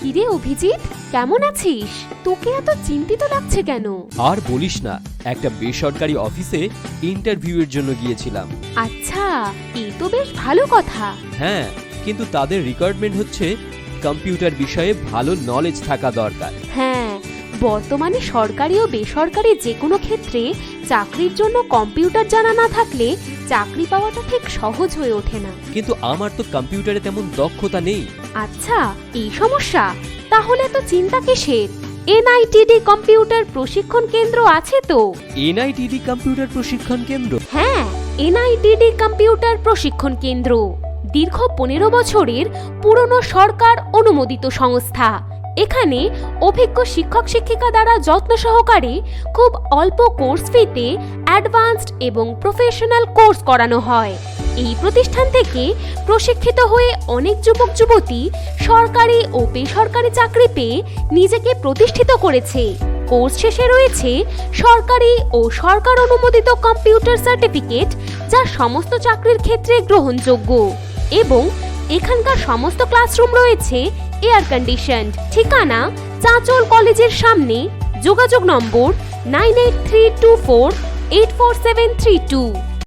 কিরে অভিজিৎ, কেমন আছিস? তোকে এত চিন্তিত লাগছে কেন? আর বলিস না, একটা বেসরকারি অফিসে ইন্টারভিউয়ের জন্য গিয়েছিলাম। আচ্ছা, এই তো বেশ ভালো কথা। হ্যাঁ, কিন্তু তাদের রিকোয়ারমেন্ট হচ্ছে কম্পিউটার বিষয়ে ভালো নলেজ থাকা দরকার। হ্যাঁ, বর্তমানে সরকারি ও বেসরকারি যে কোনো ক্ষেত্রে চাকরির জন্য কম্পিউটার জানা না থাকলে চাকরি পাওয়াটা ঠিক সহজ হয়ে ওঠে না। কিন্তু আমার তো কম্পিউটারে তেমন দক্ষতা নেই। আচ্ছা, এই সমস্যা? তাহলে তো চিন্তা কিসের? এনআইটিডি কম্পিউটার প্রশিক্ষণ কেন্দ্র আছে তো। এনআইটিডি কম্পিউটার প্রশিক্ষণ কেন্দ্র? হ্যাঁ, এনআইটিডি কম্পিউটার প্রশিক্ষণ কেন্দ্র দীর্ঘ 15 বছরের পুরনো সরকার অনুমোদিত সংস্থা। এখানে অভিজ্ঞ শিক্ষক শিক্ষিকা দ্বারা যত্ন সহকারে খুব অল্প কোর্স ফিতে অ্যাডভান্সড এবং প্রফেশনাল কোর্স করানো হয়। এই প্রতিষ্ঠান থেকে প্রশিক্ষিত হয়ে অনেক যুবক যুবতী সরকারি ও বেসরকারি চাকরি পেয়ে নিজেকে প্রতিষ্ঠিত করেছে। কোর্স শেষে রয়েছে সরকারি ও সরকার অনুমোদিত কম্পিউটার সার্টিফিকেট, যা সমস্ত চাকরির ক্ষেত্রে গ্রহণযোগ্য। এবং এখানকার সমস্ত ক্লাসরুম রয়েছে এয়ার কন্ডিশনড। ঠিকানা চাঁচল কলেজের সামনে। যোগাযোগ নম্বর 9832484732।